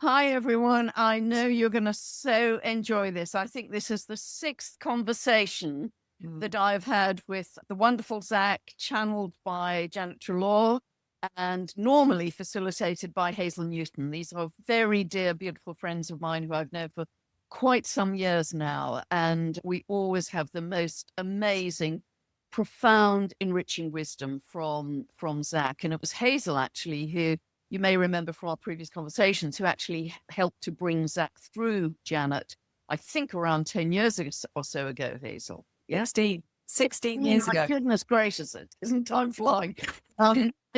Hi, everyone. I know you're going to so enjoy this. I think this is the sixth conversation that I've had with the wonderful Zach, channeled by Janet Trelaw and normally facilitated by Hazel Newton. These are very dear, beautiful friends of mine who I've known for quite some years now. And we always have the most amazing, profound, enriching wisdom from Zach. And it was Hazel, actually, who you may remember from our previous conversations, who actually helped to bring Zach through Janet, I think around 10 years or so ago, Hazel. Yes, 16 years My ago. goodness gracious, isn't time flying?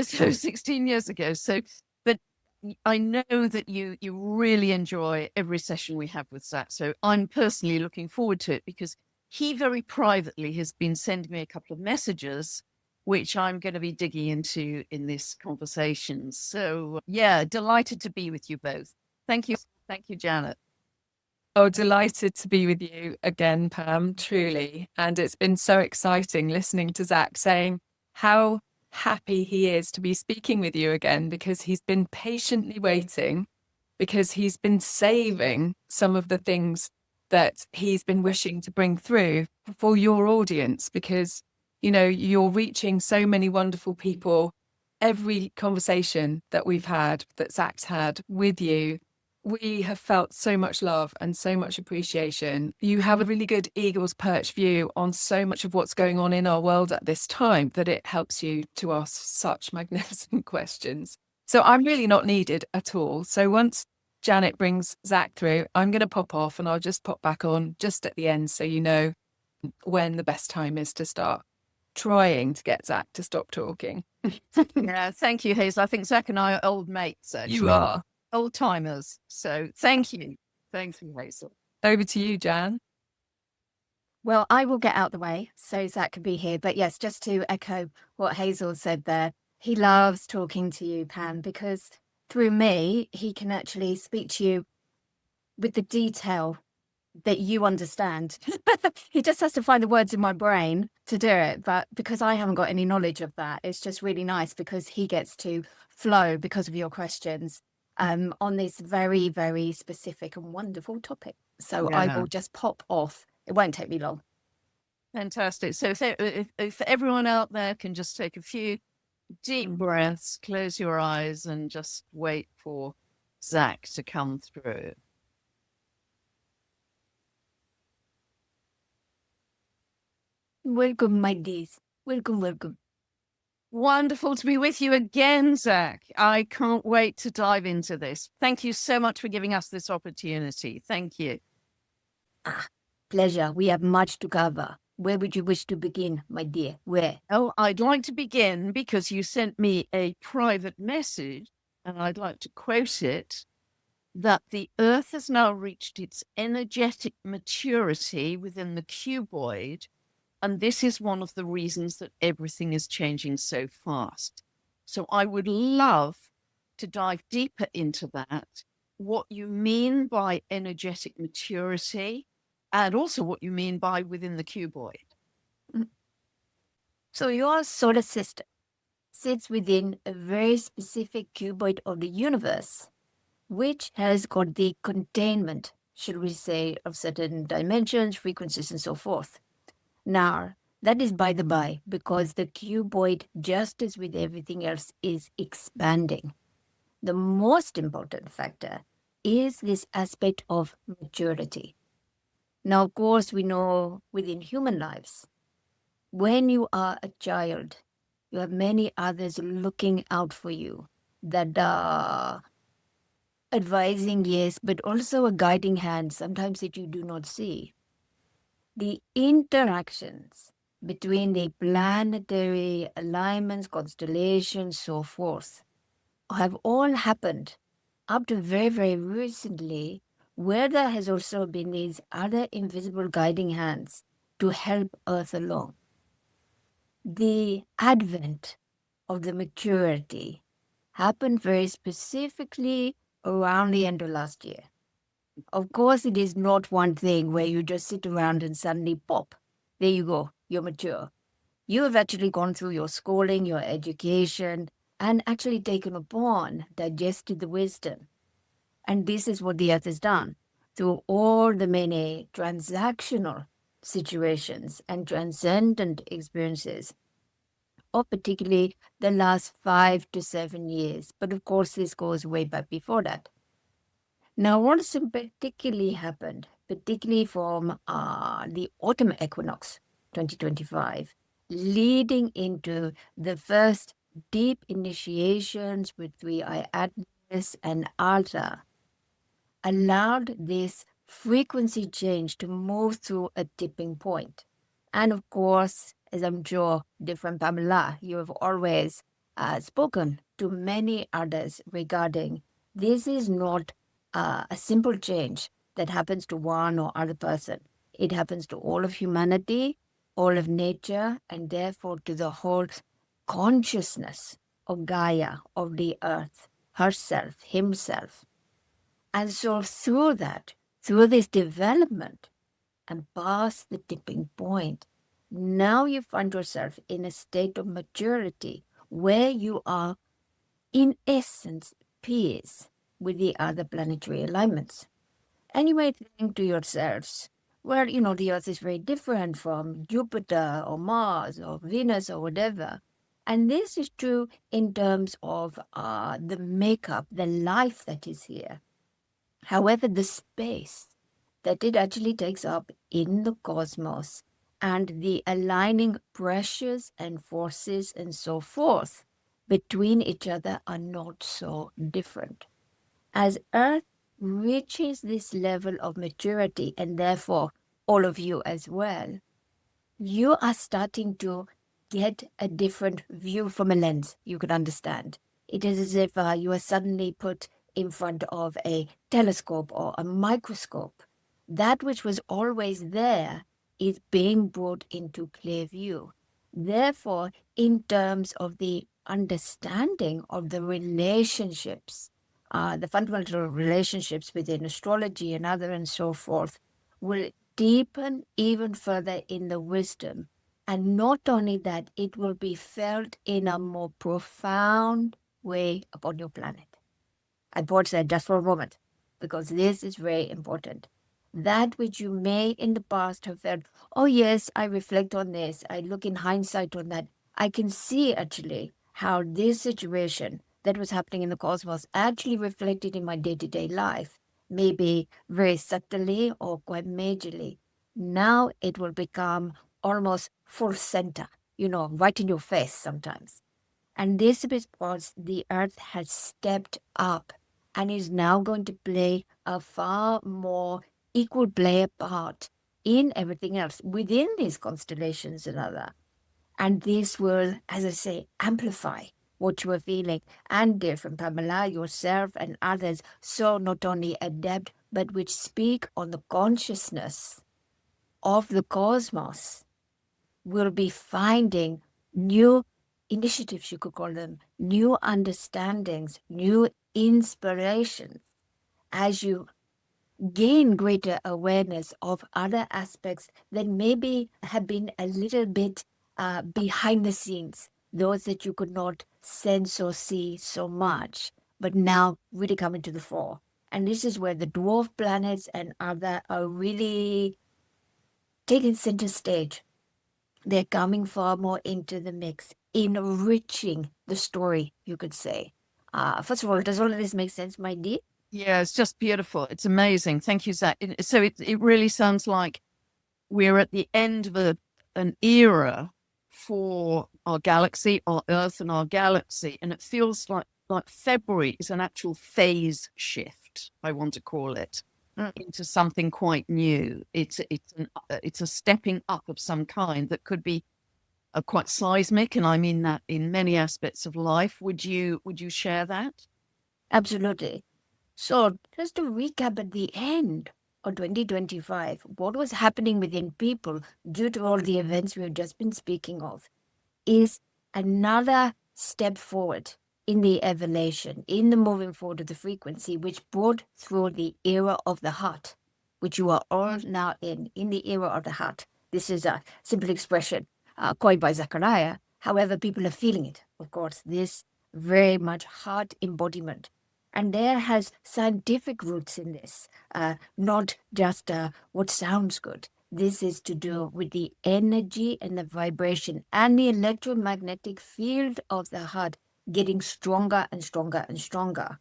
So 16 years ago. So, but I know that you really enjoy every session we have with Zach. So I'm personally looking forward to it because he very privately has been sending me a couple of messages which I'm going to be digging into in this conversation. So, yeah, delighted to be with you both. Thank you. Thank you, Janet. Oh, delighted to be with you again, Pam, truly. And it's been so exciting listening to Zach saying how happy he is to be speaking with you again because he's been patiently waiting, because he's been saving some of the things that he's been wishing to bring through for your audience, because, you know, you're reaching so many wonderful people. Every conversation that we've had, that Zach's had with you, we have felt so much love and so much appreciation. You have a really good eagle's perch view on so much of what's going on in our world at this time that it helps you to ask such magnificent questions. So I'm really not needed at all. So once Janet brings Zach through, I'm going to pop off and I'll just pop back on just at the end so you know when the best time is to start trying to get Zach to stop talking. Yeah, thank you, Hazel. I think Zach and I are old mates, actually. You are. Old timers. So thank you. Thank you, Hazel. Over to you, Jan. Well, I will get out the way so Zach can be here. But yes, just to echo what Hazel said there, he loves talking to you, Pam, because through me, he can actually speak to you with the detail that you understand. He just has to find the words in my brain to do it. But because I haven't got any knowledge of that, it's just really nice because he gets to flow because of your questions on this very, very specific and wonderful topic. So I will just pop off. It won't take me long. Fantastic. So if everyone out there can just take a few deep breaths, close your eyes, and just wait for Zach to come through. Welcome, my dears. Welcome, welcome. Wonderful to be with you again, Zach. I can't wait to dive into this. Thank you so much for giving us this opportunity. Thank you. Pleasure. We have much to cover. Where would you wish to begin, my dear? Where? Oh, I'd like to begin because you sent me a private message, and I'd like to quote it, that the Earth has now reached its energetic maturity within the cuboid, and this is one of the reasons that everything is changing so fast. So I would love to dive deeper into that, what you mean by energetic maturity, and also what you mean by within the cuboid. So your solar system sits within a very specific cuboid of the universe, which has got the containment, should we say, of certain dimensions, frequencies, and so forth. Now, that is by the by, because the cuboid, just as with everything else, is expanding. The most important factor is this aspect of maturity. Now, of course, we know within human lives, when you are a child, you have many others looking out for you that are advising, yes, but also a guiding hand, sometimes that you do not see. The interactions between the planetary alignments, constellations, so forth, have all happened up to very, very recently, where there has also been these other invisible guiding hands to help Earth along. The advent of the maturity happened very specifically around the end of last year. Of course, it is not one thing where you just sit around and suddenly pop. There you go, you're mature. You have actually gone through your schooling, your education, and actually taken upon, digested the wisdom. And this is what the earth has done through all the many transactional situations and transcendent experiences, or particularly the last 5 to 7 years. But of course, this goes way back before that. Now, what's particularly happened, particularly from the autumn equinox 2025, leading into the first deep initiations with 3i Atlas and Alta, allowed this frequency change to move through a tipping point. And of course, as I'm sure, different Pamela, you have always spoken to many others regarding this is not a simple change that happens to one or other person. It happens to all of humanity, all of nature, and therefore to the whole consciousness of Gaia, of the earth, herself, himself. And so through that, through this development and past the tipping point, now you find yourself in a state of maturity where you are, in essence, peers with the other planetary alignments. And you may think to yourselves, well, the Earth is very different from Jupiter or Mars or Venus or whatever. And this is true in terms of the makeup, the life that is here. However, the space that it actually takes up in the cosmos and the aligning pressures and forces and so forth between each other are not so different. As Earth reaches this level of maturity, and therefore all of you as well, you are starting to get a different view from a lens you could understand. It is as if you are suddenly put in front of a telescope or a microscope. That which was always there is being brought into clear view. Therefore, in terms of the understanding of the relationships, the fundamental relationships within astrology and other and so forth, will deepen even further in the wisdom. And not only that, it will be felt in a more profound way upon your planet. I pause there just for a moment, because this is very important. That which you may in the past have felt, oh yes, I reflect on this, I look in hindsight on that, I can see actually how this situation that was happening in the cosmos actually reflected in my day-to-day life, maybe very subtly or quite majorly. Now it will become almost full center, right in your face sometimes. And this is because the Earth has stepped up and is now going to play a far more equal player part in everything else within these constellations and other. And this will, as I say, amplify what you are feeling. And dear from Pamela, yourself and others, so not only adept, but which speak on the consciousness of the cosmos, will be finding new initiatives, you could call them, new understandings, new inspirations, as you gain greater awareness of other aspects that maybe have been a little bit behind the scenes, those that you could not sense or see so much, but now really coming to the fore. And this is where the dwarf planets and other are really taking center stage. They're coming far more into the mix, enriching the story, you could say. First of all, does all of this make sense, my dear? Yeah, it's just beautiful. It's amazing. Thank you, Zach. So it really sounds like we're at the end of an era for our galaxy, our Earth and our galaxy. And it feels like February is an actual phase shift, I want to call it, into something quite new. It's a stepping up of some kind that could be quite seismic, and I mean that in many aspects of life. Would you share that? Absolutely. So just to recap at the end of 2025, what was happening within people due to all the events we have just been speaking of is another step forward in the evolution, in the moving forward of the frequency, which brought through the era of the heart, which you are all now in the era of the heart. This is a simple expression coined by Zachariah. However, people are feeling it, of course, this very much heart embodiment. And there has scientific roots in this, not just what sounds good. This is to do with the energy and the vibration and the electromagnetic field of the heart getting stronger and stronger and stronger.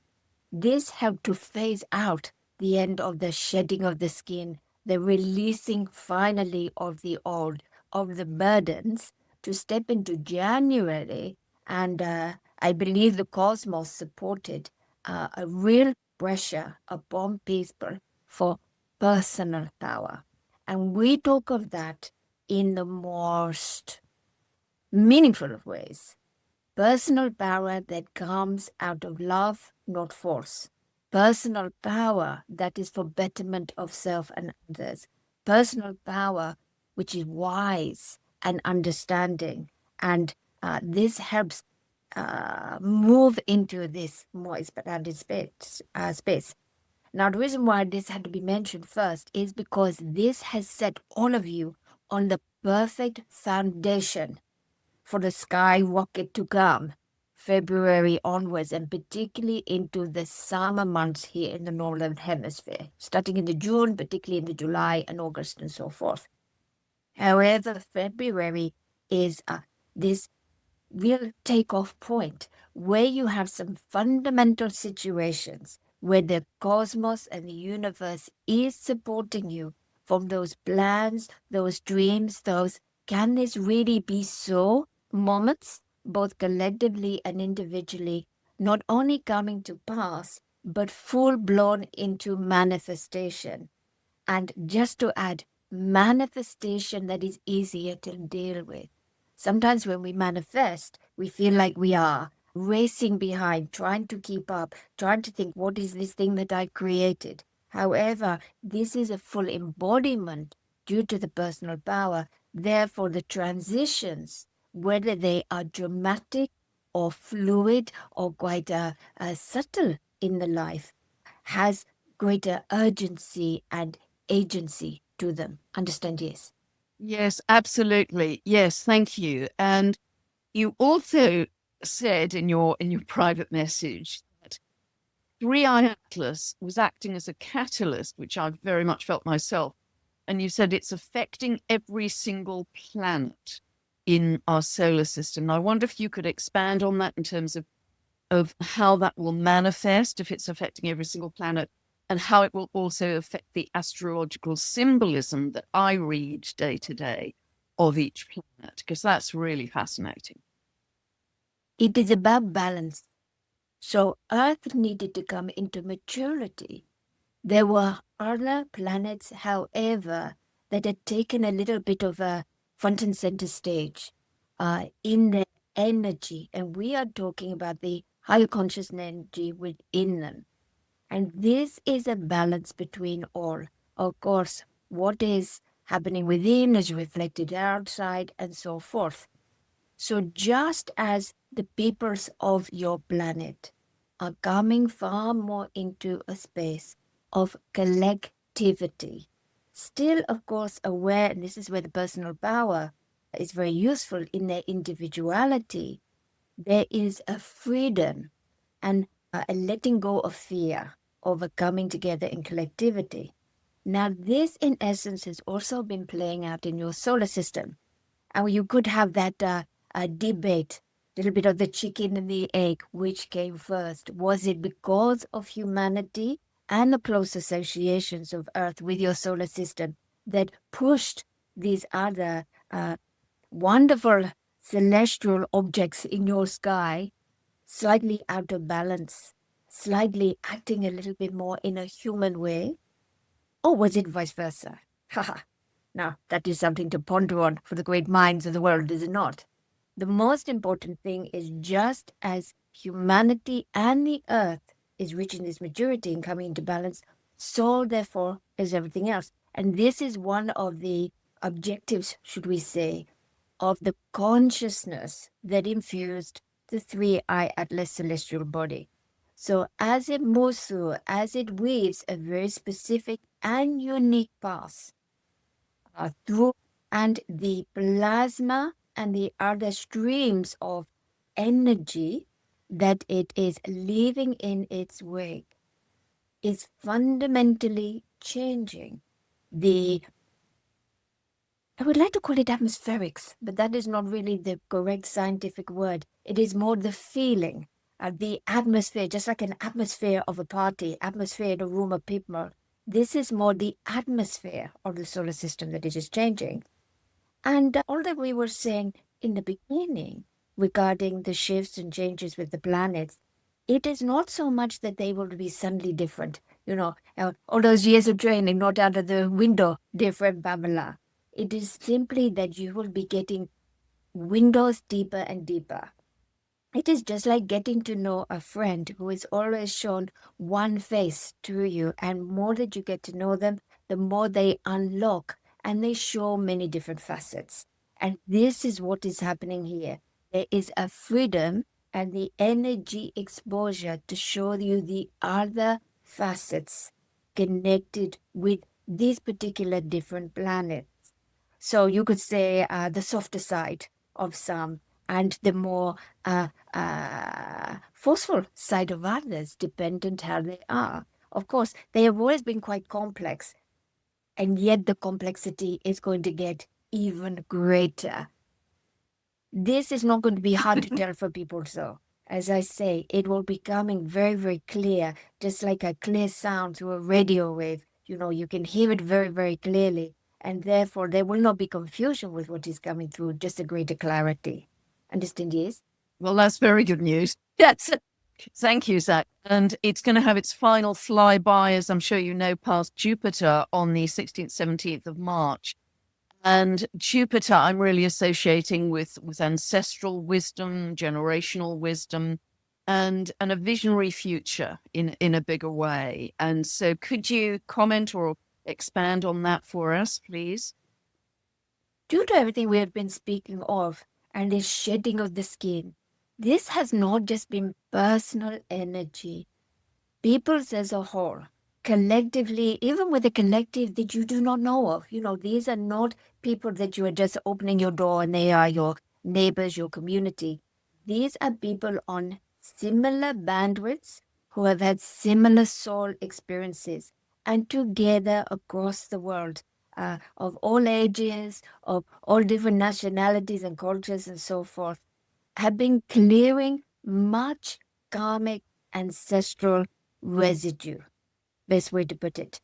This helped to phase out the end of the shedding of the skin, the releasing finally of the old, of the burdens, to step into January. And I believe the cosmos supported a real pressure upon people for personal power. And we talk of that in the most meaningful of ways. Personal power that comes out of love, not force. Personal power that is for betterment of self and others. Personal power which is wise and understanding. And this helps move into this more expanded space. Now, the reason why this had to be mentioned first is because this has set all of you on the perfect foundation for the skyrocket to come February onwards, and particularly into the summer months here in the Northern Hemisphere, starting in the June, particularly in the July and August and so forth. However, February is this real takeoff point where you have some fundamental situations where the cosmos and the universe is supporting you from those plans, those dreams, those can this really be so moments, both collectively and individually, not only coming to pass, but full blown into manifestation. And just to add, manifestation that is easier to deal with. Sometimes when we manifest, we feel like we are racing behind, trying to keep up, trying to think, what is this thing that I created? However, this is a full embodiment due to the personal power. Therefore, the transitions, whether they are dramatic or fluid or quite subtle in the life, has greater urgency and agency to them. Understand? Yes. Yes, absolutely. Yes, thank you. And you also said in your private message that Three-Eye Atlas was acting as a catalyst, which I've very much felt myself. And you said it's affecting every single planet in our solar system. I wonder if you could expand on that in terms of how that will manifest, if it's affecting every single planet, and how it will also affect the astrological symbolism that I read day to day of each planet, because that's really fascinating. It is about balance. So Earth needed to come into maturity. There were other planets, however, that had taken a little bit of a front and center stage in their energy. And we are talking about the higher conscious energy within them. And this is a balance between all. Of course, what is happening within is reflected outside and so forth. So just as the peoples of your planet are coming far more into a space of collectivity, still, of course, aware, and this is where the personal power is very useful in their individuality, there is a freedom and a letting go of fear over coming together in collectivity. Now, this in essence has also been playing out in your solar system. And you could have that debate, a little bit of the chicken and the egg, which came first. Was it because of humanity and the close associations of Earth with your solar system that pushed these other wonderful celestial objects in your sky slightly out of balance, slightly acting a little bit more in a human way? Or was it vice versa? Haha. Now, that is something to ponder on for the great minds of the world, is it not? The most important thing is just as humanity and the earth is reaching this maturity and coming into balance, so therefore is everything else. And this is one of the objectives, should we say, of the consciousness that infused the Three-Eye Atlas celestial body. So as it moves through, as it weaves a very specific and unique path through, and the plasma and the other streams of energy that it is leaving in its wake is fundamentally changing the, I would like to call it atmospherics, but that is not really the correct scientific word. It is more the feeling, the atmosphere, just like an atmosphere of a party, atmosphere in a room of people. This is more the atmosphere of the solar system that it is changing. And all that we were saying in the beginning regarding the shifts and changes with the planets, it is not so much that they will be suddenly different. All those years of training, not out of the window, different, Pamela. It is simply that you will be getting windows deeper and deeper. It is just like getting to know a friend who is always shown one face to you. And more that you get to know them, the more they unlock and they show many different facets. And this is what is happening here. There is a freedom and the energy exposure to show you the other facets connected with these particular different planets. So you could say the softer side of some and the more forceful side of others, dependent how they are. Of course, they have always been quite complex, and yet the complexity is going to get even greater. This is not going to be hard to tell for people, so. As I say, it will be coming very, very clear, just like a clear sound through a radio wave. You can hear it very, very clearly, and therefore there will not be confusion with what is coming through, just a greater clarity. Understand, yes? Well, that's very good news. Yes. Thank you, Zach. And it's going to have its final flyby, as I'm sure you know, past Jupiter on the 16th, 17th of March. And Jupiter, I'm really associating with ancestral wisdom, generational wisdom, and a visionary future in a bigger way. And so could you comment or expand on that for us, please? Due to everything we have been speaking of and the shedding of the skin, this has not just been personal energy. Peoples as a whole, collectively, even with a collective that you do not know of, these are not people that you are just opening your door and they are your neighbors, your community. These are people on similar bandwidths who have had similar soul experiences and together across the world, of all ages, of all different nationalities and cultures and so forth, have been clearing much karmic ancestral residue, best way to put it.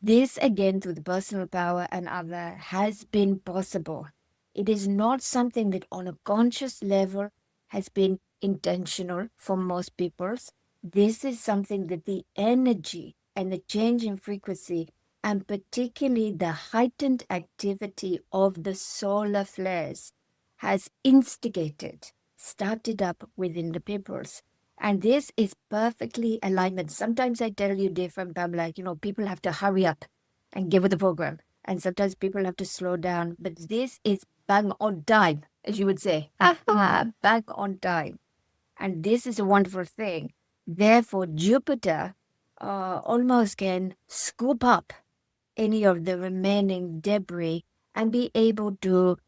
This, again, through the personal power and other, has been possible. It is not something that on a conscious level has been intentional for most peoples. This is something that the energy and the change in frequency, and particularly the heightened activity of the solar flares, has instigated, started up within the peoples. And this is perfectly alignment. Sometimes I tell you, dear friend Pamela, people have to hurry up and get with the program. And sometimes people have to slow down. But this is bang on time, as you would say. Bang on time. And this is a wonderful thing. Therefore, Jupiter almost can scoop up any of the remaining debris and be able to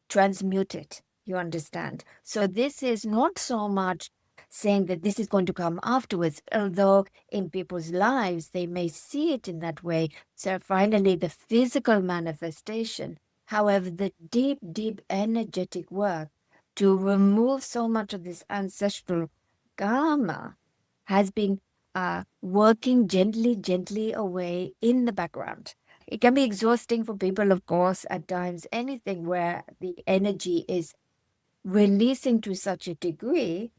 transmute it. You understand? So this is not so much saying that this is going to come afterwards, although in people's lives they may see it in that way. So finally, the physical manifestation, however, the deep, deep energetic work to remove so much of this ancestral karma has been working gently, gently away in the background. It can be exhausting for people, of course, at times. Anything where the energy is releasing to such a degree.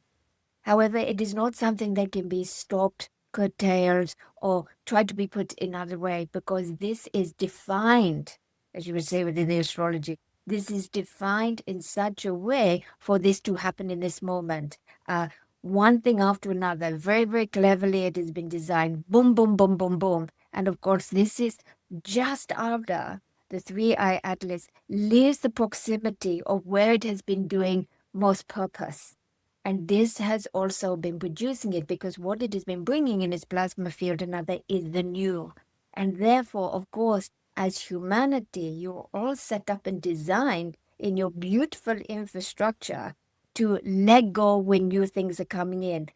However, it is not something that can be stopped, curtailed, or tried to be put in another way, because this is defined, as you would say within the astrology, this is defined in such a way for this to happen in this moment. One thing after another, very, very cleverly it has been designed. Boom, boom, boom, boom, boom. And of course, this is just after the 3i Atlas leaves the proximity of where it has been doing most purpose. And this has also been producing it, because what it has been bringing in its plasma field and other is the new. And therefore, of course, as humanity, you're all set up and designed in your beautiful infrastructure to let go when new things are coming in.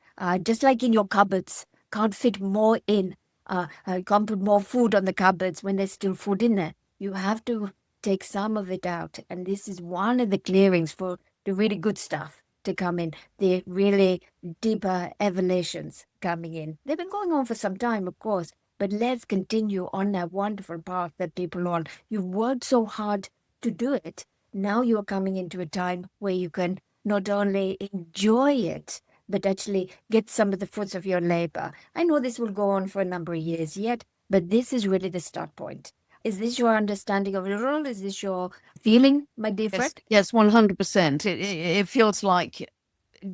Just like in your cupboards, can't fit more in. You can't put more food on the cupboards when there's still food in there. You have to take some of it out. And this is one of the clearings for the really good stuff to come in, the really deeper evolutions coming in. They've been going on for some time, of course, but let's continue on that wonderful path that people are on. You've worked so hard to do it. Now you are coming into a time where you can not only enjoy it, but actually get some of the fruits of your labor. I know this will go on for a number of years yet, but this is really the start point. Is this your understanding of it all? Is this your feeling, my dear friend? Yes, 100%. It feels like,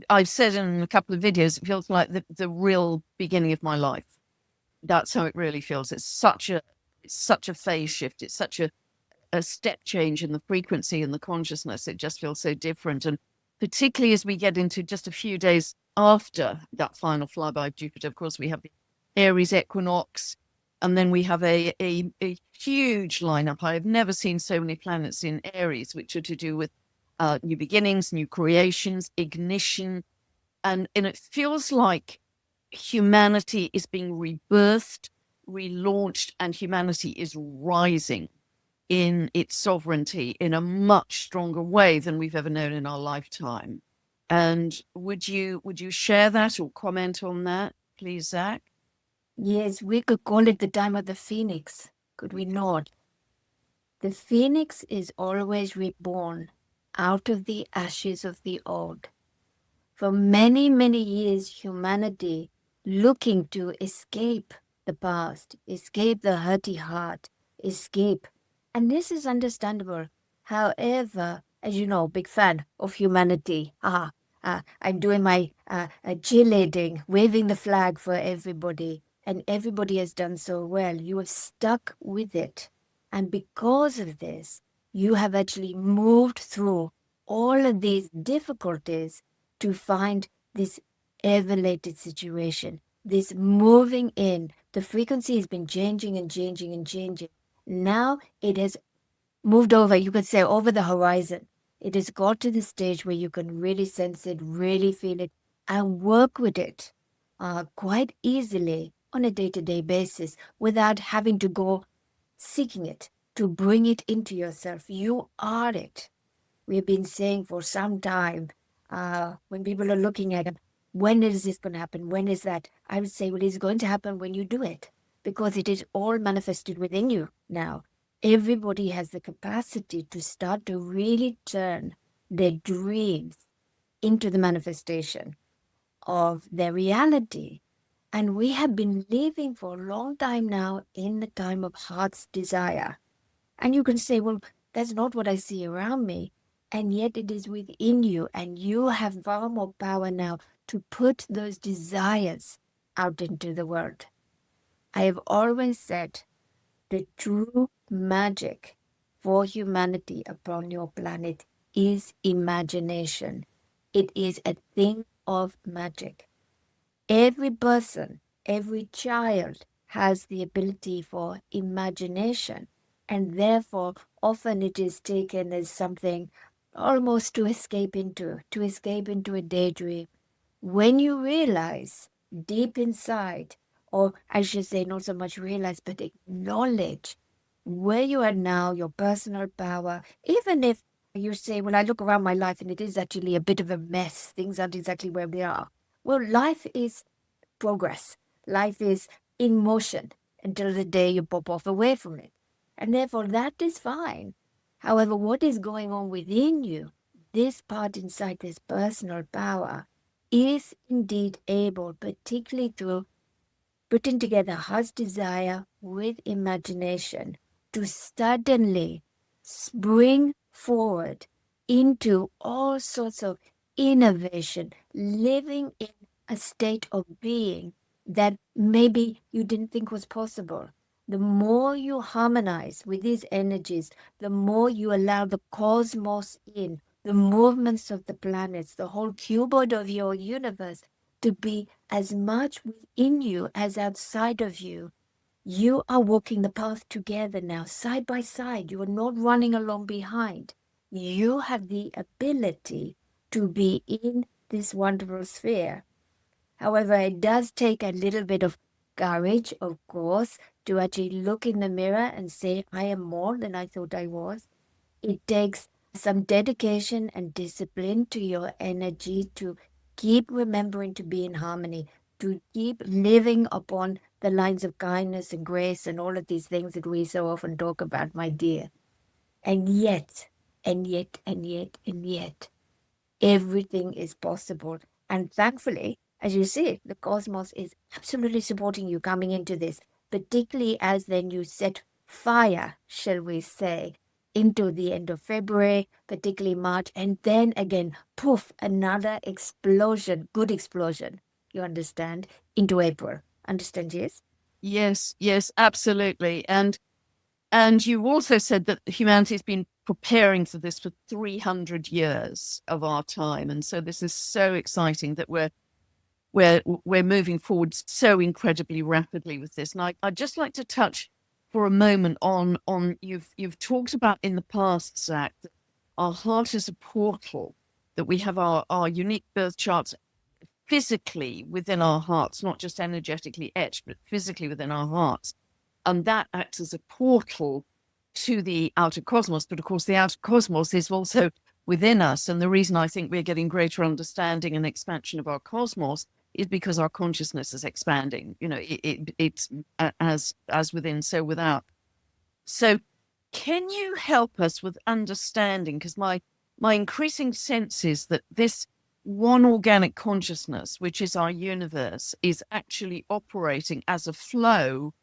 I've said in a couple of videos, it feels like the real beginning of my life. That's how it really feels. It's such a phase shift. It's such a step change in the frequency and the consciousness. It just feels so different. And particularly as we get into just a few days after that final flyby of Jupiter, of course, we have the Aries equinox, and then we have a huge lineup. I have never seen so many planets in Aries, which are to do with new beginnings, new creations, ignition. And it feels like humanity is being rebirthed, relaunched, and humanity is rising in its sovereignty in a much stronger way than we've ever known in our lifetime. And would you share that or comment on that, please, Zach? Yes, we could call it the time of the phoenix, could we not? The phoenix is always reborn out of the ashes of the old. For many, many years, humanity looking to escape the past, escape the hurty heart, escape. And this is understandable. However, as you know, big fan of humanity. I'm doing my cheerleading, waving the flag for everybody. And everybody has done so well. You have stuck with it. And because of this, you have actually moved through all of these difficulties to find this elevated situation, this moving in. The frequency has been changing and changing and changing. Now it has moved over, you could say, over the horizon. It has got to the stage where you can really sense it, really feel it, and work with it quite easily on a day-to-day basis without having to go seeking it, to bring it into yourself. You are it. We've been saying for some time, when people are looking at it, when is this going to happen? When is that? I would say, well, it's going to happen when you do it, because it is all manifested within you now. Everybody has the capacity to start to really turn their dreams into the manifestation of their reality. And we have been living for a long time now in the time of heart's desire. And you can say, well, that's not what I see around me. And yet it is within you. And you have far more power now to put those desires out into the world. I have always said the true magic for humanity upon your planet is imagination. It is a thing of magic. Every person, every child has the ability for imagination, and therefore often it is taken as something almost to escape into a daydream. When you realize deep inside, or I should say not so much realize, but acknowledge where you are now, your personal power, even if you say, well, I look around my life and it is actually a bit of a mess, things aren't exactly where they are. Well, life is progress. Life is in motion until the day you pop off away from it. And therefore, that is fine. However, what is going on within you, this part inside this personal power, is indeed able, particularly through putting together heart's desire with imagination, to suddenly spring forward into all sorts of innovation, living in a state of being that maybe you didn't think was possible. The more you harmonize with these energies, the more you allow the cosmos in, the movements of the planets, the whole cuboid of your universe to be as much within you as outside of you. You are walking the path together now, side by side. You are not running along behind. You have the ability to be in this wonderful sphere. However, it does take a little bit of courage, of course, to actually look in the mirror and say, I am more than I thought I was. It takes some dedication and discipline to your energy to keep remembering to be in harmony, to keep living upon the lines of kindness and grace and all of these things that we so often talk about, my dear. And yet, everything is possible. And thankfully, as you see, the cosmos is absolutely supporting you coming into this, particularly as then you set fire, shall we say, into the end of February, particularly March, and then again, poof, another explosion, good explosion, you understand, into April. Understand, yes? Yes, absolutely. And you also said that humanity has been preparing for this for 300 years of our time. And so this is so exciting that we're moving forward so incredibly rapidly with this. And I'd just like to touch for a moment on you've talked about in the past, Zach, that our heart is a portal, that we have our unique birth charts physically within our hearts, not just energetically etched, but physically within our hearts. And that acts as a portal to the outer cosmos. But of course, the outer cosmos is also within us. And the reason I think we're getting greater understanding and expansion of our cosmos is because our consciousness is expanding. You know, it's as within, so without. So can you help us with understanding? Because my increasing sense is that this one organic consciousness, which is our universe, is actually operating as a flow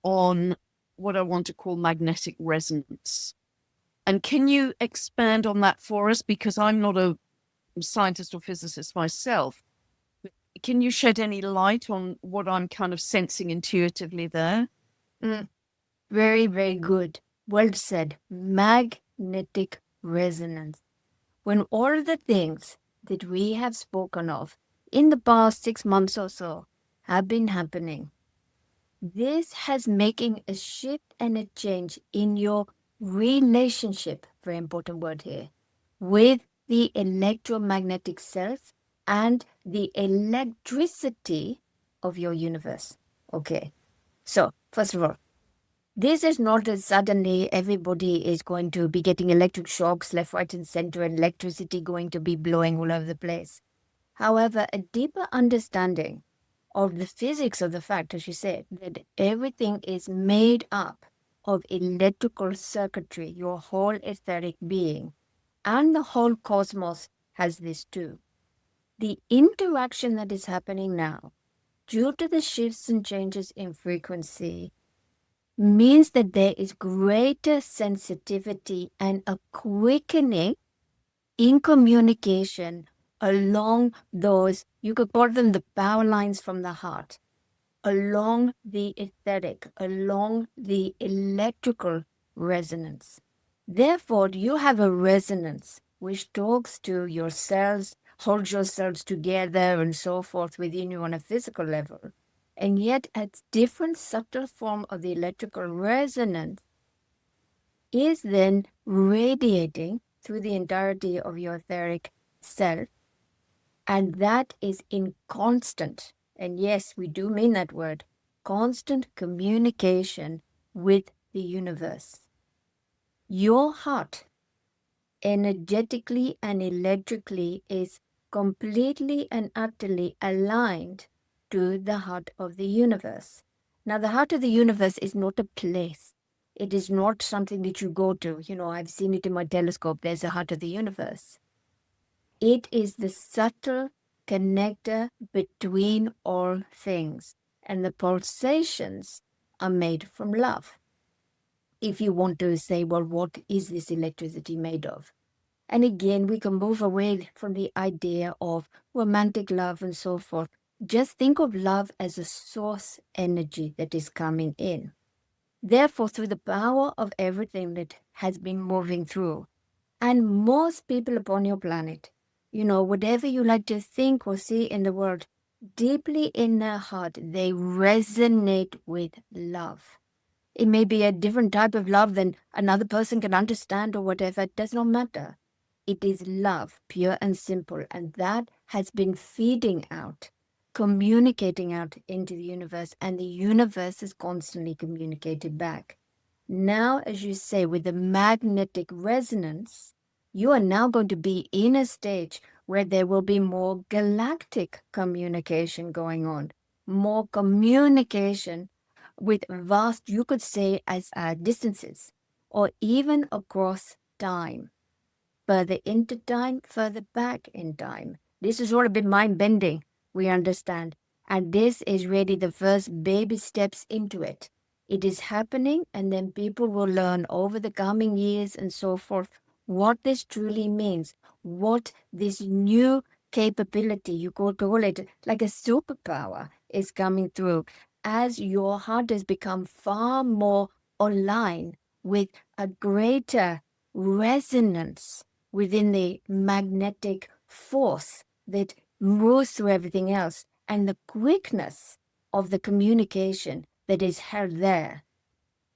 on what I want to call magnetic resonance. And can you expand on that for us? Because I'm not a scientist or physicist myself. Can you shed any light on what I'm kind of sensing intuitively there? Very, very good. Well said. Magnetic resonance. When all the things that we have spoken of in the past 6 months or so have been happening, this has making a shift and a change in your relationship, very important word here, with the electromagnetic self and the electricity of your universe. Okay. So, first of all, this is not that suddenly everybody is going to be getting electric shocks left, right, and center, and electricity going to be blowing all over the place. However, a deeper understanding of the physics of the fact, as you said, that everything is made up of electrical circuitry, your whole etheric being, and the whole cosmos has this too. The interaction that is happening now, due to the shifts and changes in frequency, means that there is greater sensitivity and a quickening in communication along those, you could call them the power lines from the heart, along the etheric, along the electrical resonance. Therefore, you have a resonance which talks to yourselves, holds yourselves together and so forth within you on a physical level. And yet, a different subtle form of the electrical resonance is then radiating through the entirety of your etheric self. And that is in constant, and yes, we do mean that word, constant communication with the universe. Your heart, energetically and electrically, is completely and utterly aligned to the heart of the universe. Now, the heart of the universe is not a place. It is not something that you go to. You know, I've seen it in my telescope. There's a heart of the universe. It is the subtle connector between all things. And the pulsations are made from love. If you want to say, well, what is this electricity made of? And again, we can move away from the idea of romantic love and so forth. Just think of love as a source energy that is coming in. Therefore, through the power of everything that has been moving through, and most people upon your planet, you know, whatever you like to think or see in the world, deeply in their heart, they resonate with love. It may be a different type of love than another person can understand or whatever. It does not matter. It is love, pure and simple. And that has been feeding out, communicating out into the universe. And the universe is constantly communicated back. Now, as you say, with the magnetic resonance, you are now going to be in a stage where there will be more galactic communication going on, more communication with vast, you could say, as distances, or even across time, further into time, further back in time. This is all a bit mind-bending, we understand. And this is really the first baby steps into it. It is happening, and then people will learn over the coming years and so forth what this truly means, what this new capability, you could call it like a superpower, is coming through as your heart has become far more aligned with a greater resonance within the magnetic force that moves through everything else, and the quickness of the communication that is held there.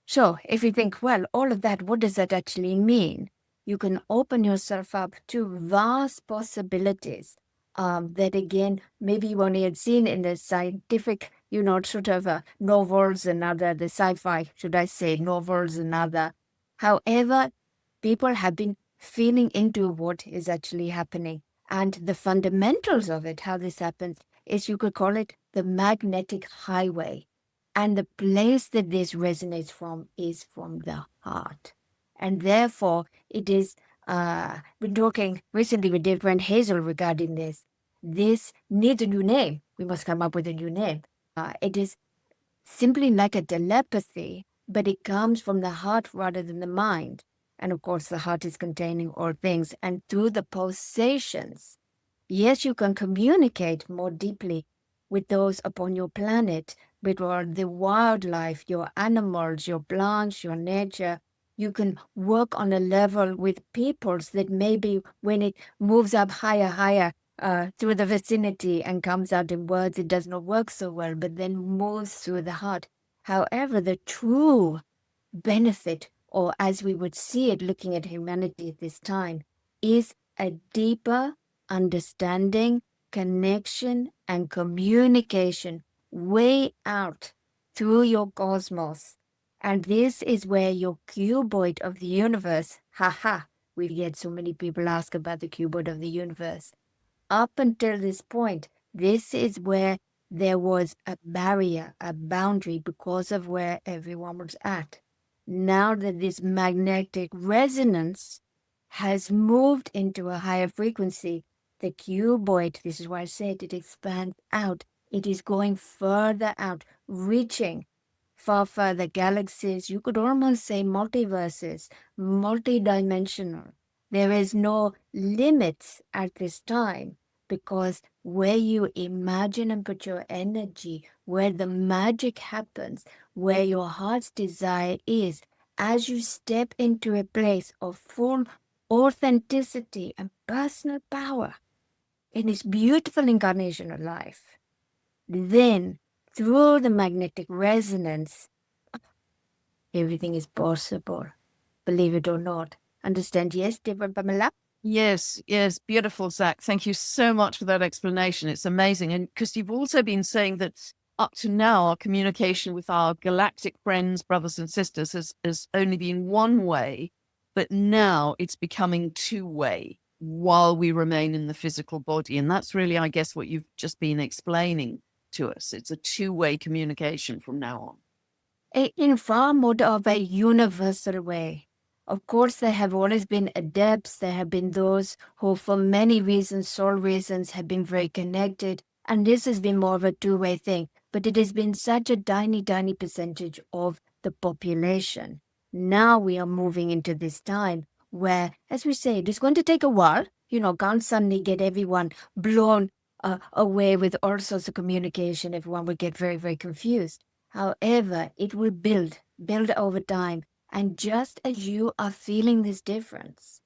So if you think, well, all of that, what does that actually mean? You can open yourself up to vast possibilities that, again, maybe you only had seen in the scientific, sort of novels and other, the sci-fi, should I say, novels and other. However, people have been feeling into what is actually happening. And the fundamentals of it, how this happens, is you could call it the magnetic highway. And the place that this resonates from is from the heart. And therefore, it is, been talking recently with dear friend Hazel regarding this. This needs a new name. We must come up with a new name. It is simply like a telepathy, but it comes from the heart rather than the mind. And of course, the heart is containing all things. And through the pulsations, yes, you can communicate more deeply with those upon your planet, with the wildlife, your animals, your plants, your nature. You can work on a level with peoples that maybe when it moves up higher, through the vicinity and comes out in words, it does not work so well, but then moves through the heart. However, the true benefit, or as we would see it looking at humanity at this time, is a deeper understanding, connection, and communication way out through your cosmos. And this is where your cuboid of the universe, we've had so many people ask about the cuboid of the universe. Up until this point, this is where there was a barrier, a boundary, because of where everyone was at. Now that this magnetic resonance has moved into a higher frequency, the cuboid, this is why I said it expands out. It is going further out, reaching far further galaxies. You could almost say multiverses, multidimensional. There is no limits at this time, because where you imagine and put your energy, where the magic happens, where your heart's desire is, as you step into a place of full authenticity and personal power in this beautiful incarnation of life, then through the magnetic resonance, everything is possible. Believe it or not. Understand? Yes, dear Pamela? Yes, beautiful, Zach. Thank you so much for that explanation. It's amazing. And because you've also been saying that up to now, our communication with our galactic friends, brothers and sisters has only been one way, but now it's becoming two-way while we remain in the physical body. And that's really, I guess, what you've just been explaining to us. It's a two-way communication from now on. In far more of a universal way. Of course, there have always been adepts. There have been those who, for many reasons, soul reasons, have been very connected. And this has been more of a two-way thing. But it has been such a tiny, tiny percentage of the population. Now we are moving into this time where, as we say, it is going to take a while. Can't suddenly get everyone blown away with all sorts of communication. Everyone would get very, very confused. However, it will build over time. And just as you are feeling this difference,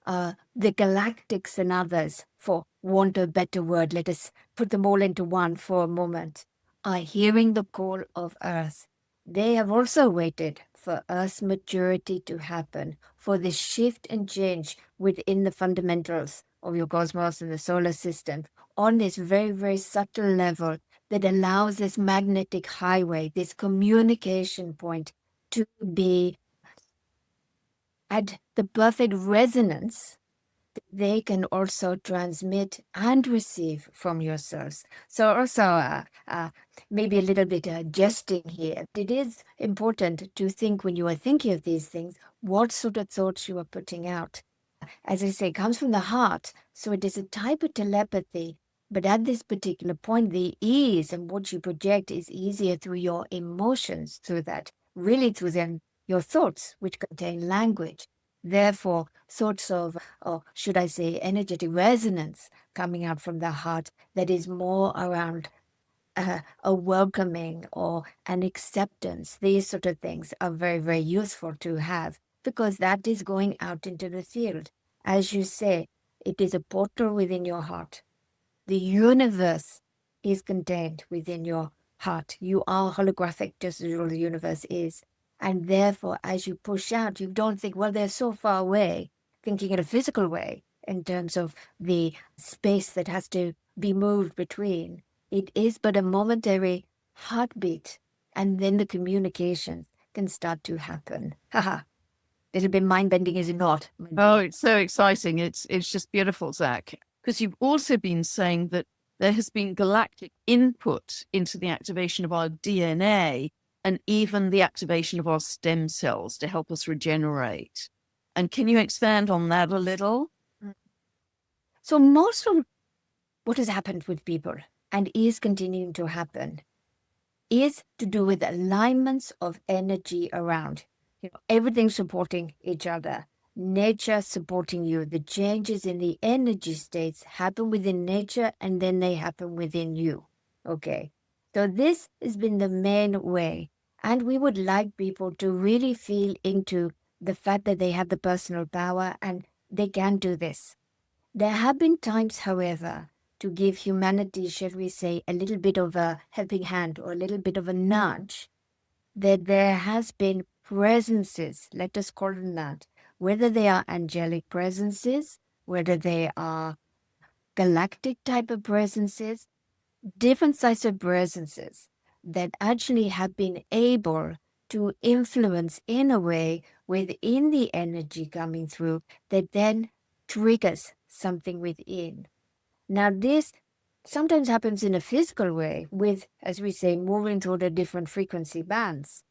the galactics and others, for want of a better word, let us put them all into one for a moment, are hearing the call of Earth. They have also waited for Earth's maturity to happen, for the shift and change within the fundamentals of your cosmos and the solar system on this very, very subtle level that allows this magnetic highway, this communication point to be at the perfect resonance, they can also transmit and receive from yourselves. So also maybe a little bit jesting here. It is important to think when you are thinking of these things, what sort of thoughts you are putting out. As I say, it comes from the heart. So it is a type of telepathy. But at this particular point, the ease and what you project is easier through your emotions, through that, really through then your thoughts, which contain language. Therefore, thoughts of, or should I say, energetic resonance coming out from the heart that is more around a welcoming or an acceptance. These sort of things are very, very useful to have because that is going out into the field. As you say, it is a portal within your heart. The universe is contained within your heart. You are holographic, just as all the universe is. And therefore, as you push out, you don't think, well, they're so far away, thinking in a physical way in terms of the space that has to be moved between. It is but a momentary heartbeat, and then the communication can start to happen. Haha. Little bit mind-bending, is it not? Oh, it's so exciting. It's just beautiful, Zach. Because you've also been saying that there has been galactic input into the activation of our DNA and even the activation of our stem cells to help us regenerate. And can you expand on that a little? So most of what has happened with people and is continuing to happen is to do with alignments of energy around. Everything supporting each other. Nature supporting you. The changes in the energy states happen within nature and then they happen within you. Okay. So this has been the main way. And we would like people to really feel into the fact that they have the personal power and they can do this. There have been times, however, to give humanity, shall we say, a little bit of a helping hand or a little bit of a nudge, that there has been presences, let us call them that, whether they are angelic presences, whether they are galactic type of presences, different types of presences that actually have been able to influence in a way within the energy coming through that then triggers something within. Now, this sometimes happens in a physical way with, as we say, moving through the different frequency bands.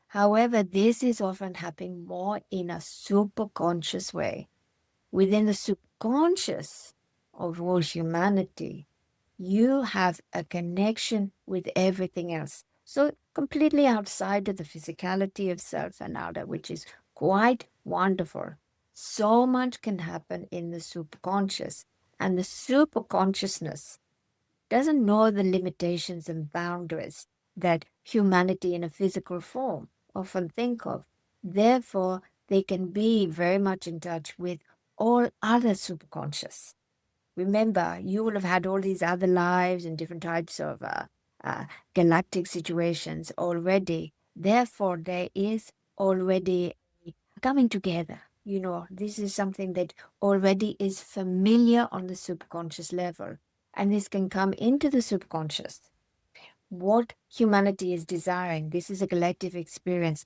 However, this is often happening more in a superconscious way. Within the subconscious of all humanity, you have a connection with everything else. So completely outside of the physicality of self and outer, which is quite wonderful. So much can happen in the subconscious. And the superconsciousness doesn't know the limitations and boundaries that humanity in a physical form often think of. Therefore, they can be very much in touch with all other subconscious. Remember, you will have had all these other lives and different types of galactic situations already. Therefore, there is already coming together. This is something that already is familiar on the subconscious level. And this can come into the subconscious. What humanity is desiring, this is a collective experience,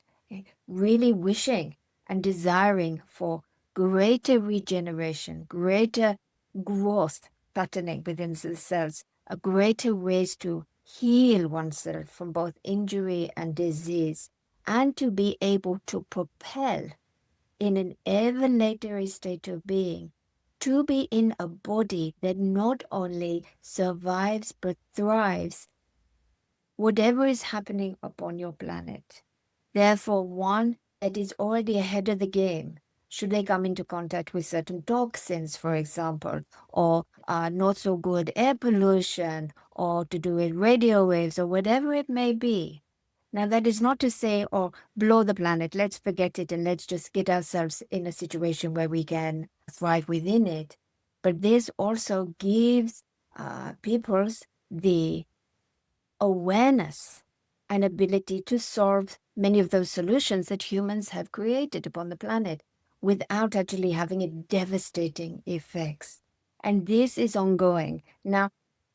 really wishing and desiring for greater regeneration, greater growth patterning within the cells, a greater ways to heal oneself from both injury and disease, and to be able to propel in an ever later state of being, to be in a body that not only survives but thrives whatever is happening upon your planet. Therefore, one that is already ahead of the game, should they come into contact with certain toxins, for example, or not so good air pollution, or to do with radio waves, or whatever it may be. Now, that is not to say, oh, blow the planet, let's forget it, and let's just get ourselves in a situation where we can thrive within it. But this also gives peoples the awareness and ability to solve many of those solutions that humans have created upon the planet without actually having a devastating effects. And this is ongoing. Now,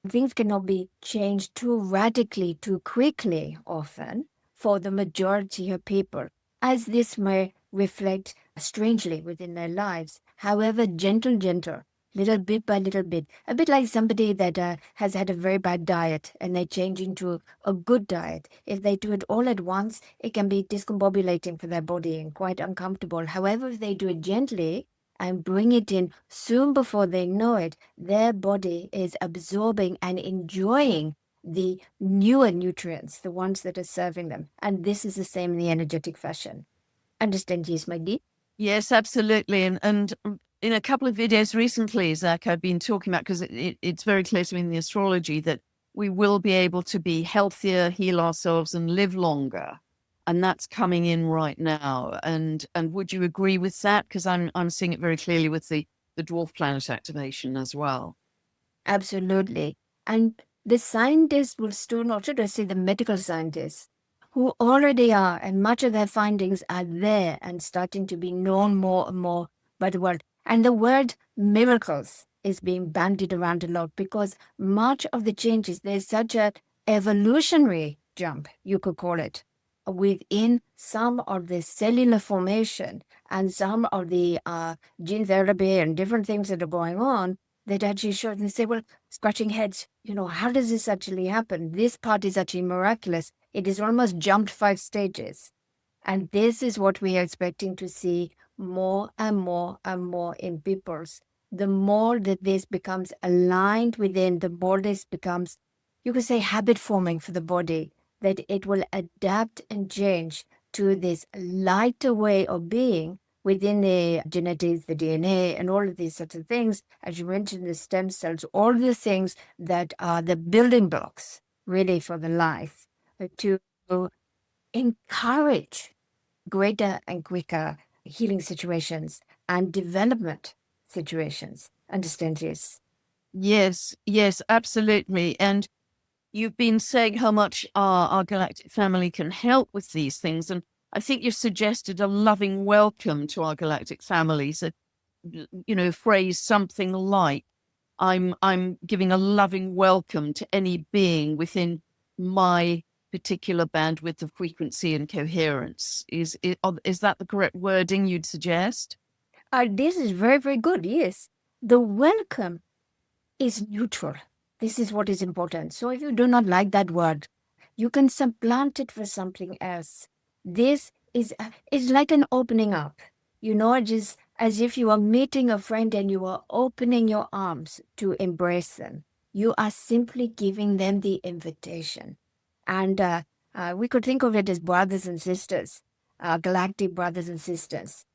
things cannot be changed too radically, too quickly often for the majority of people, as this may reflect strangely within their lives. However, gentle, little bit by little bit, a bit like somebody that has had a very bad diet and they change into a good diet. If they do it all at once, it can be discombobulating for their body and quite uncomfortable. However, if they do it gently and bring it in soon before they know it, their body is absorbing and enjoying the newer nutrients, the ones that are serving them. And this is the same in the energetic fashion. Understand, yes, my dear? Yes, absolutely. And in a couple of videos recently, Zach, I've been talking about, because it's very clear to me in the astrology that we will be able to be healthier, heal ourselves, and live longer. And that's coming in right now. And would you agree with that? Because I'm seeing it very clearly with the dwarf planet activation as well. Absolutely. And the scientists will still, not should I say the medical scientists, who already are, and much of their findings are there and starting to be known more and more by the world. And the word miracles is being bandied around a lot because much of the changes, there's such a evolutionary jump, you could call it, within some of the cellular formation and some of the gene therapy and different things that are going on that actually show, and they say, well, scratching heads, how does this actually happen? This part is actually miraculous. It has almost jumped 5 stages. And this is what we are expecting to see more and more and more in peoples. The more that this becomes aligned within, the more this becomes, you could say, habit forming for the body, that it will adapt and change to this lighter way of being within the genetics, the DNA, and all of these sorts of things. As you mentioned, the stem cells, all the things that are the building blocks really for the life, to encourage greater and quicker healing situations and development situations. Understand this? Yes, absolutely. And you've been saying how much our galactic family can help with these things. And I think you've suggested a loving welcome to our galactic family. So, phrase something like, I'm giving a loving welcome to any being within my particular bandwidth of frequency and coherence. Is that the correct wording you'd suggest? This is very, very good. Yes. The welcome is neutral. This is what is important. So if you do not like that word, you can supplant it for something else. This is like an opening up. Just as if you are meeting a friend and you are opening your arms to embrace them. You are simply giving them the invitation. And we could think of it as brothers and sisters, galactic brothers and sisters.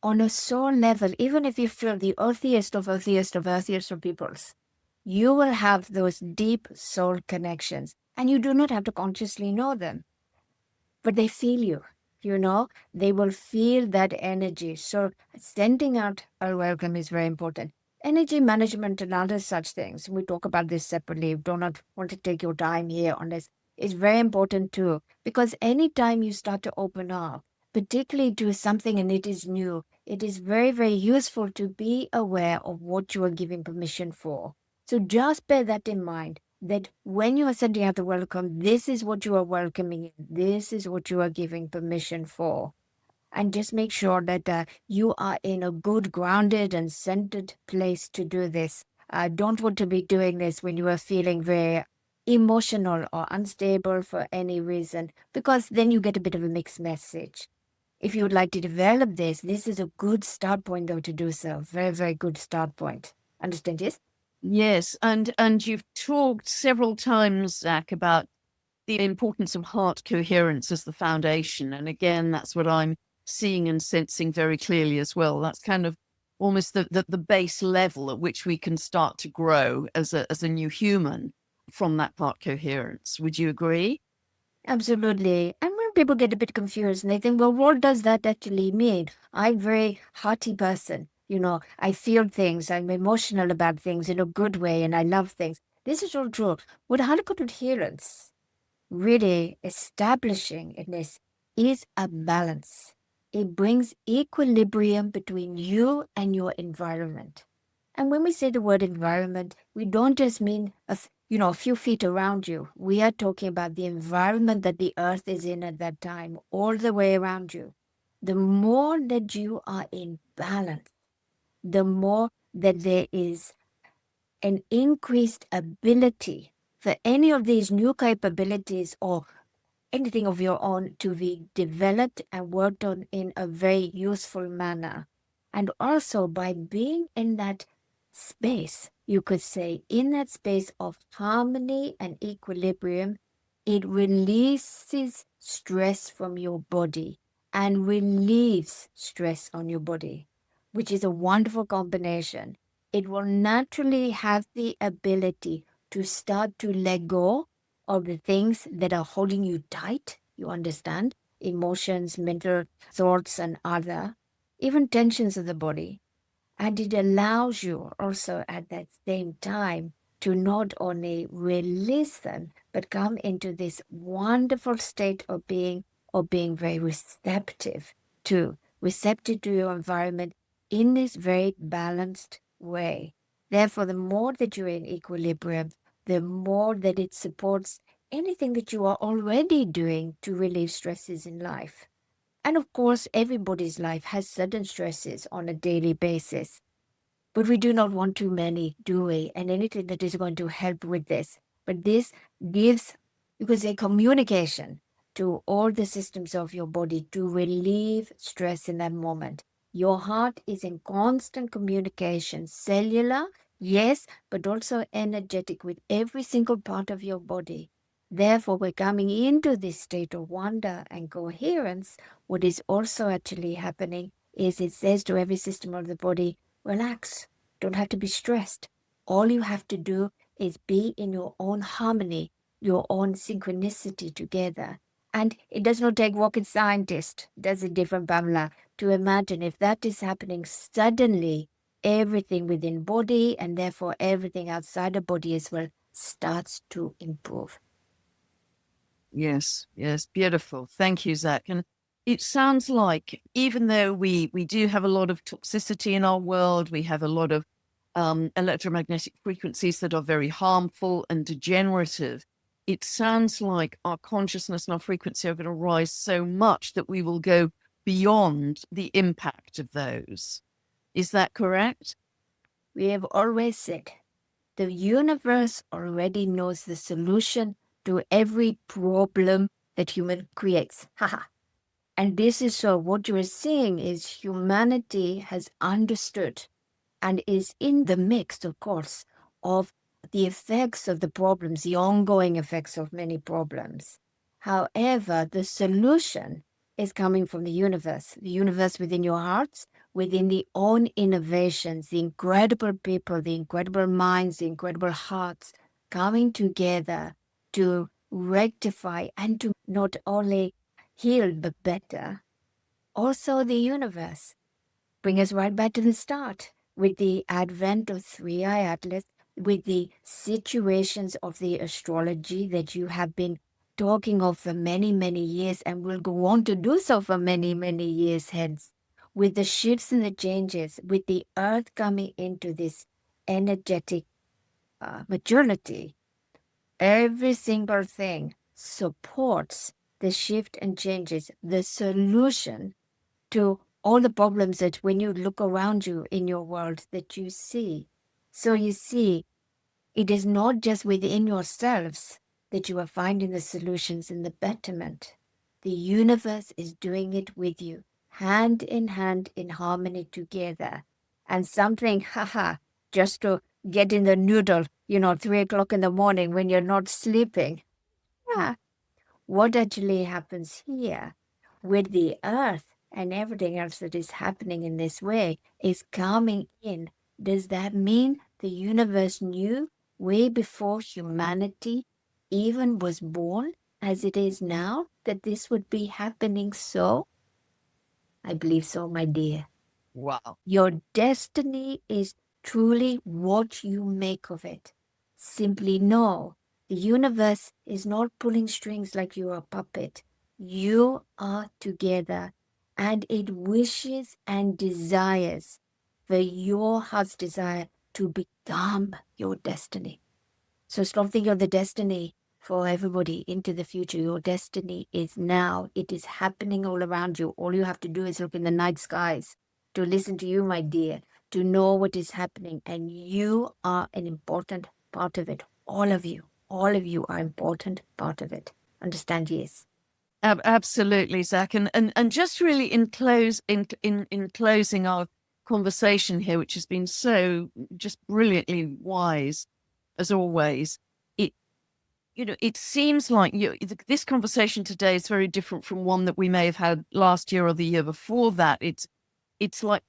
On a soul level, even if you feel the earthiest of peoples, you will have those deep soul connections. And you do not have to consciously know them, but they feel you. They will feel that energy. So sending out a welcome is very important. Energy management and other such things, we talk about this separately. Do not want to take your time here on this. It's very important too, because anytime you start to open up, particularly to something and it is new, it is very, very useful to be aware of what you are giving permission for. So just bear that in mind, that when you are sending out the welcome, this is what you are welcoming in. This is what you are giving permission for. And just make sure that you are in a good, grounded and centered place to do this. Don't want to be doing this when you are feeling very emotional or unstable for any reason, because then you get a bit of a mixed message. If you would like to develop this is a good start point, though, to do so. Very, very good start point. Understand, yes? Yes, and you've talked several times, Zach, about the importance of heart coherence as the foundation. And again, that's what I'm seeing and sensing very clearly as well. That's kind of almost the base level at which we can start to grow as a new human from that heart coherence. Would you agree? Absolutely. And when people get a bit confused and they think, well, what does that actually mean? I'm a very hearty person. I feel things. I'm emotional about things in a good way, and I love things. This is all true. With heart coherence, really establishing in this is a balance. It brings equilibrium between you and your environment. And when we say the word environment, we don't just mean a few feet around you. We are talking about the environment that the earth is in at that time, all the way around you. The more that you are in balance, the more that there is an increased ability for any of these new capabilities or anything of your own to be developed and worked on in a very useful manner. And also by being in that space, you could say, in that space of harmony and equilibrium, it releases stress from your body and relieves stress on your body, which is a wonderful combination. It will naturally have the ability to start to let go of the things that are holding you tight, you understand, emotions, mental thoughts, and other, even tensions of the body. And it allows you also at that same time to not only release them, but come into this wonderful state of being very receptive to your environment in this very balanced way. Therefore, the more that you're in equilibrium, the more that it supports anything that you are already doing to relieve stresses in life. And of course, everybody's life has certain stresses on a daily basis. But we do not want too many, do we? And anything that is going to help with this. But this gives, you could say, communication to all the systems of your body to relieve stress in that moment. Your heart is in constant communication, cellular, yes, but also energetic with every single part of your body. Therefore, we're coming into this state of wonder and coherence. What is also actually happening is it says to every system of the body, relax, don't have to be stressed. All you have to do is be in your own harmony, your own synchronicity together. And it does not take rocket scientist, does it, different Pamela, to imagine if that is happening suddenly, everything within body and therefore everything outside the body as well starts to improve. Yes, beautiful. Thank you, Zach. And it sounds like even though we do have a lot of toxicity in our world, we have a lot of electromagnetic frequencies that are very harmful and degenerative, it sounds like our consciousness and our frequency are going to rise so much that we will go beyond the impact of those. Is that correct? We have always said the universe already knows the solution to every problem that human creates. Haha. And this is so what you are seeing is humanity has understood and is in the mix, of course, of the effects of the problems, the ongoing effects of many problems. However, the solution is coming from the universe within your hearts, within the own innovations, the incredible people, the incredible minds, the incredible hearts coming together to rectify and to not only heal but better. Also, the universe bring us right back to the start with the advent of Three Eye Atlas, with the situations of the astrology that you have been talking of for many, many years and will go on to do so for many, many years hence, with the shifts and the changes, with the earth coming into this energetic maturity. Every single thing supports the shift and changes, the solution to all the problems that when you look around you in your world that you see. So you see, it is not just within yourselves that you are finding the solutions and the betterment. The universe is doing it with you, hand in harmony together. And something, just to get in the noodle, 3 o'clock in the morning when you're not sleeping. Yeah. What actually happens here with the earth and everything else that is happening in this way is coming in. Does that mean the universe knew way before humanity even was born as it is now that this would be happening so? I believe so, my dear. Wow. Your destiny is truly what you make of it. Simply know the universe is not pulling strings like you're a puppet. You are together, and it wishes and desires for your heart's desire to become your destiny. So stop thinking of the destiny for everybody into the future. Your destiny is now. It is happening all around you. All you have to do is look in the night skies to listen to you, my dear, to know what is happening. And you are an important part of it. All of you are important part of it. Understand? Yes. Absolutely, Zach. And just really in closing our conversation here, which has been so just brilliantly wise as always, it seems like this conversation today is very different from one that we may have had last year or the year before that. It's like,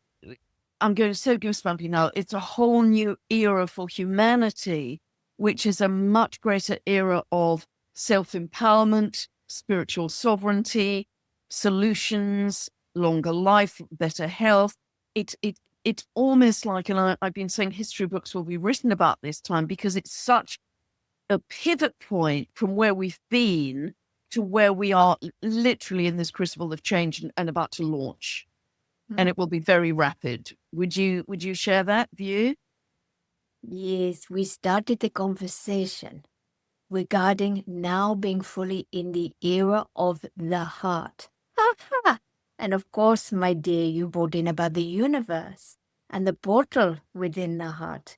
I'm going so goosebumpy now. It's a whole new era for humanity, which is a much greater era of self-empowerment, spiritual sovereignty, solutions, longer life, better health. It's almost like, and I've been saying history books will be written about this time because it's such a pivot point from where we've been to where we are literally in this crucible of change and about to launch. And it will be very rapid. Would you share that view? Yes, we started the conversation regarding now being fully in the era of the heart. Ha ha! And of course, my dear, you brought in about the universe and the portal within the heart.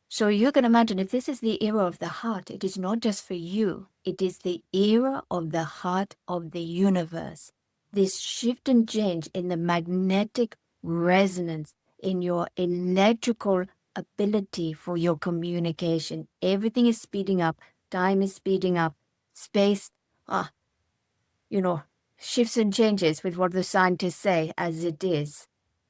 So you can imagine if this is the era of the heart, it is not just for you. It is the era of the heart of the universe. This shift and change in the magnetic resonance, in your electrical ability for your communication. Everything is speeding up. Time is speeding up. Space, shifts and changes with what the scientists say as it is.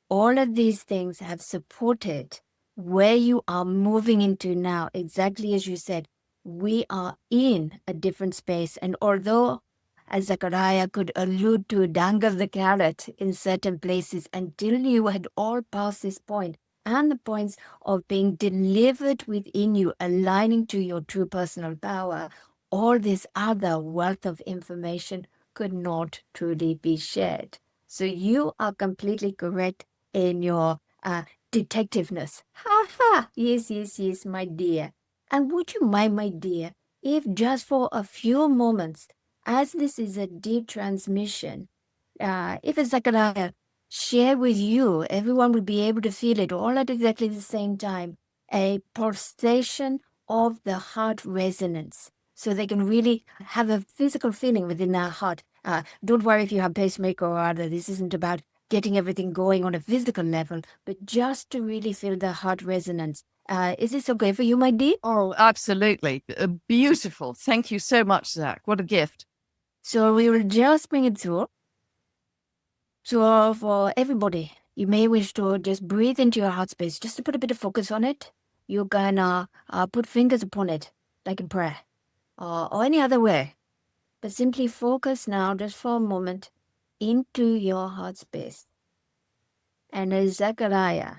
All of these things have supported where you are moving into now. Exactly as you said, we are in a different space. And although, as Zachariah could allude to, dangle the carrot in certain places until you had all passed this point, and the points of being delivered within you, aligning to your true personal power, all this other wealth of information could not truly be shared. So you are completely correct in your detectiveness. Ha ha! Yes, my dear. And would you mind, my dear, if just for a few moments, as this is a deep transmission, if Zachariah share with you, everyone will be able to feel it all at exactly the same time, a pulsation of the heart resonance. So they can really have a physical feeling within their heart. Don't worry if you have pacemaker or other. This isn't about getting everything going on a physical level, but just to really feel the heart resonance. Is this okay for you, my dear? Oh, absolutely. Beautiful. Thank you so much, Zach. What a gift. So we will just bring it through. So for everybody, you may wish to just breathe into your heart space, just to put a bit of focus on it. You can put fingers upon it, like in prayer, or any other way. But simply focus now, just for a moment, into your heart space. And as Zachariah,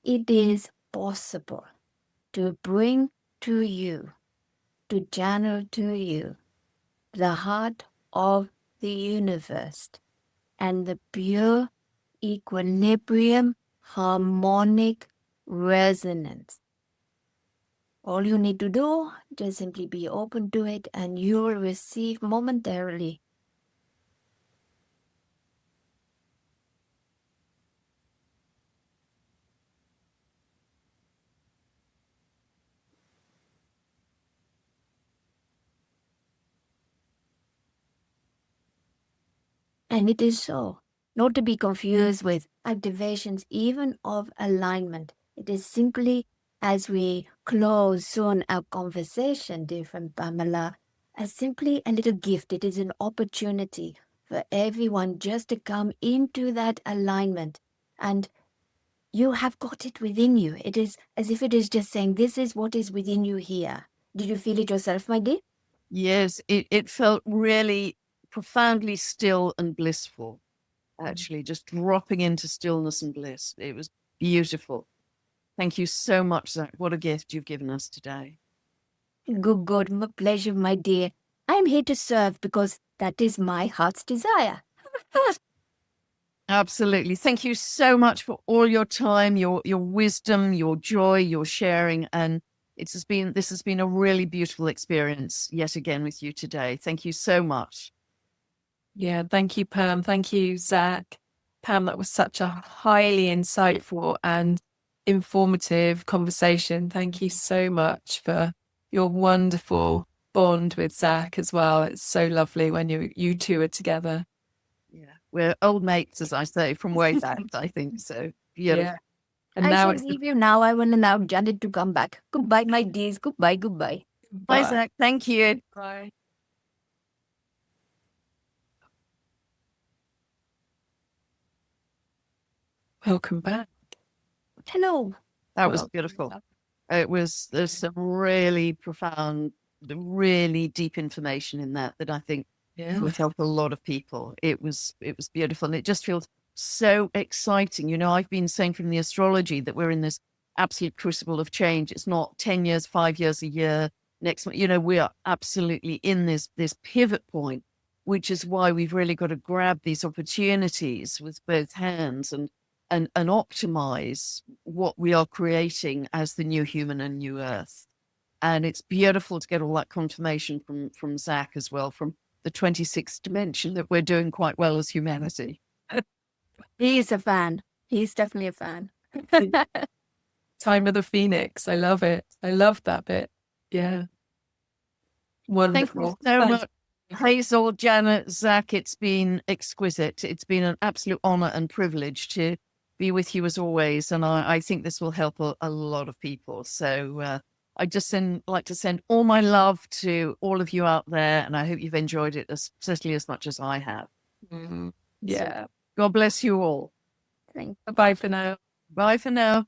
it is possible to bring to you, to channel to you, the heart of the universe and the pure equilibrium harmonic resonance. All you need to do, just simply be open to it and you will receive momentarily. And it is so, not to be confused with activations even of alignment. It is simply, as we close soon our conversation, dear friend Pamela, as simply a little gift. It is an opportunity for everyone just to come into that alignment. And you have got it within you. It is as if it is just saying, this is what is within you here. Did you feel it yourself, my dear? Yes, it felt really profoundly still and blissful, actually, just dropping into stillness and bliss. It was beautiful. Thank you so much, Zach. What a gift you've given us today. Good, my pleasure, my dear. I am here to serve because That is my heart's desire. Absolutely. Thank you so much for all your time, your wisdom, your joy, your sharing. And this has been a really beautiful experience yet again with you today. Thank you so much. Yeah, thank you, Pam. Thank you, Zach. Pam, that was such a highly insightful and informative conversation. Thank you so much for your wonderful bond with Zach as well. It's so lovely when you two are together. Yeah. We're old mates, as I say, from way back, I think. So beautiful. Yeah. And I now shall it's leave you now. I want to now Janet to come back. Goodbye, my dears. Goodbye, goodbye. Bye, Zach. Thank you. Bye. Welcome back. Hello. That was Well, beautiful. There's some really profound, really deep information in that I think yeah. would help a lot of people. It was beautiful. And it just feels so exciting. You know, I've been saying from the astrology that we're in this absolute crucible of change. It's not 10 years, 5 years, a year, next month. You know, we are absolutely in this pivot point, which is why we've really got to grab these opportunities with both hands and optimize what we are creating as the new human and new earth. And it's beautiful to get all that confirmation from Zach as well, from the 26th dimension, that we're doing quite well as humanity. He is a fan. He's definitely a fan. Time of the Phoenix. I love it. I love that bit. Yeah. Wonderful. Thank you so Thanks. much, Hazel, Janet, Zach. It's been exquisite. It's been an absolute honor and privilege to be with you as always. And I think this will help a lot of people. So I just like to send all my love to all of you out there. And I hope you've enjoyed it certainly as much as I have. Yeah. So, God bless you all. Thank Bye for now. Bye for now.